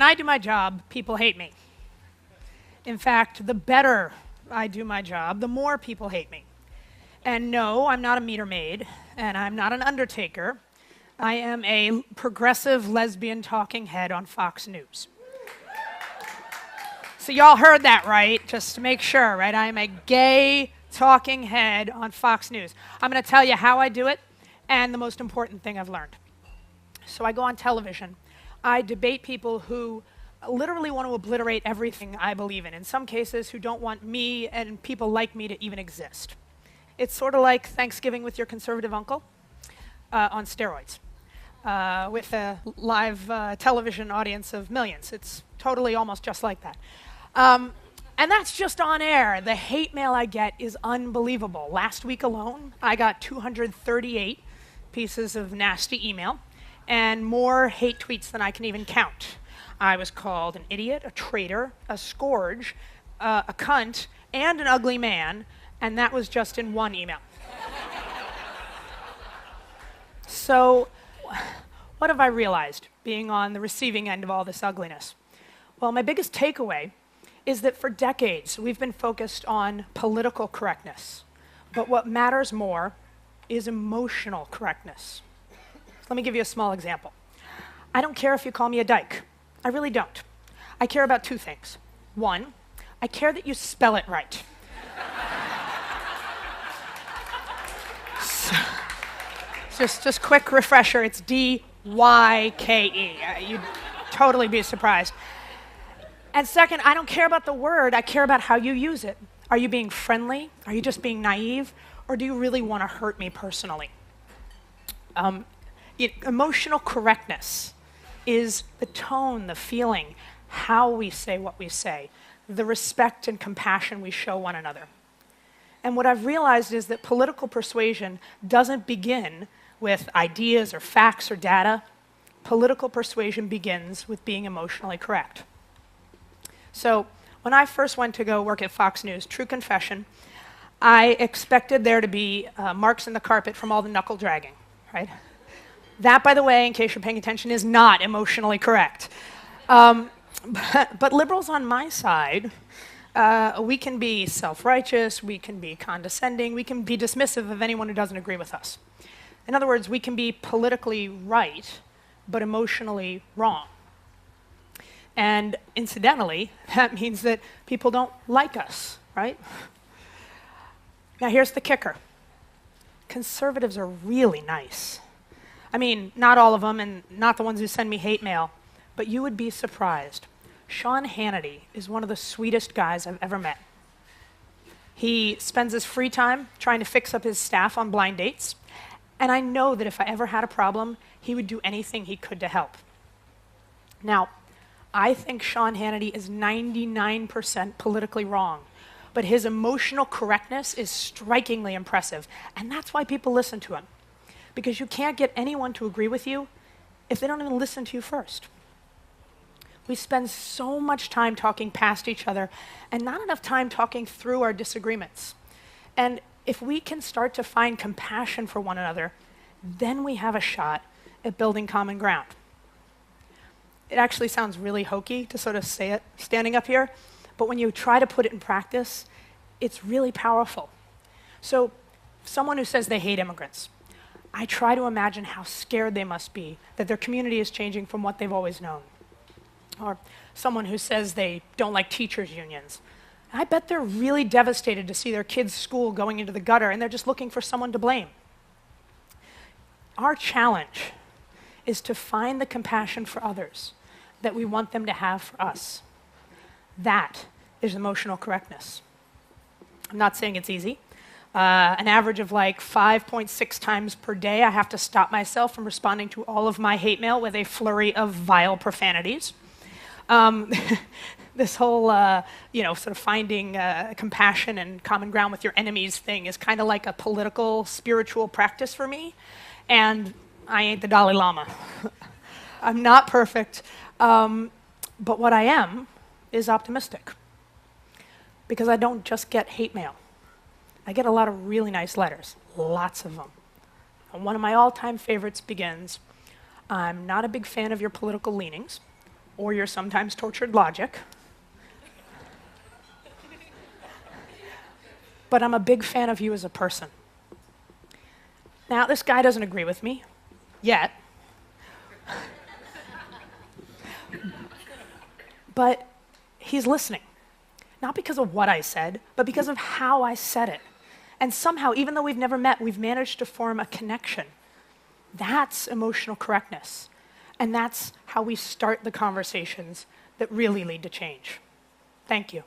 when I do my job, people hate me. In fact, the better I do my job, the more people hate me. And no, I'm not a meter maid, and I'm not an undertaker. I am a progressive lesbian talking head on Fox News. So y'all heard that right, just to make sure, right? I am a gay talking head on Fox News. I'm going to tell you how I do it and the most important thing I've learned. So I go on television. I debate people who literally want to obliterate everything I believe in some cases who don't want me and people like me to even exist. It's sort of like Thanksgiving with your conservative uncle on steroids with a live television audience of millions. It's totally almost just like that. And that's just on air. The hate mail I get is unbelievable. Last week alone, I got 238 pieces of nasty email and more hate tweets than I can even count. I was called an idiot, a traitor, a scourge, a cunt, and an ugly man, and that was just in one email. So, what have I realized being on the receiving end of all this ugliness? Well, my biggest takeaway is that for decades we've been focused on political correctness, but what matters more is emotional correctness. Let me give you a small example. I don't care if you call me a dyke. I really don't. I care about two things. One, I care that you spell it right. Just quick refresher, it's D-Y-K-E. You'd totally be surprised. And second, I don't care about the word, I care about how you use it. Are you being friendly? Are you just being naive? Or do you really want to hurt me personally? Emotional correctness is the tone, the feeling, how we say what we say, the respect and compassion we show one another. And what I've realized is that political persuasion doesn't begin with ideas or facts or data. Political persuasion begins with being emotionally correct. So when I first went to go work at Fox News, true confession, I expected there to be marks in the carpet from all the knuckle dragging, right? That, by the way, in case you're paying attention, is not emotionally correct. But liberals on my side, we can be self-righteous, we can be condescending, we can be dismissive of anyone who doesn't agree with us. In other words, we can be politically right, but emotionally wrong. And incidentally, that means that people don't like us, right? Now here's the kicker. Conservatives are really nice. I mean, not all of them, and not the ones who send me hate mail, but you would be surprised. Sean Hannity is one of the sweetest guys I've ever met. He spends his free time trying to fix up his staff on blind dates, and I know that if I ever had a problem, he would do anything he could to help. Now, I think Sean Hannity is 99% politically wrong, but his emotional correctness is strikingly impressive, and that's why people listen to him. Because you can't get anyone to agree with you if they don't even listen to you first. We spend so much time talking past each other and not enough time talking through our disagreements. And if we can start to find compassion for one another, then we have a shot at building common ground. It actually sounds really hokey to sort of say it standing up here, but when you try to put it in practice, it's really powerful. So, someone who says they hate immigrants, I try to imagine how scared they must be that their community is changing from what they've always known. Or someone who says they don't like teachers' unions. I bet they're really devastated to see their kids' school going into the gutter and they're just looking for someone to blame. Our challenge is to find the compassion for others that we want them to have for us. That is emotional correctness. I'm not saying it's easy. An average of like 5.6 times per day, I have to stop myself from responding to all of my hate mail with a flurry of vile profanities. This whole, sort of finding compassion and common ground with your enemies thing is kind of like a political, spiritual practice for me, and I ain't the Dalai Lama. I'm not perfect, but what I am is optimistic, because I don't just get hate mail. I get a lot of really nice letters, lots of them. And one of my all-time favorites begins, I'm not a big fan of your political leanings, or your sometimes tortured logic. But I'm a big fan of you as a person. Now, this guy doesn't agree with me, yet. But he's listening. Not because of what I said, but because of how I said it. And somehow, even though we've never met, we've managed to form a connection. That's emotional correctness. And that's how we start the conversations that really lead to change. Thank you.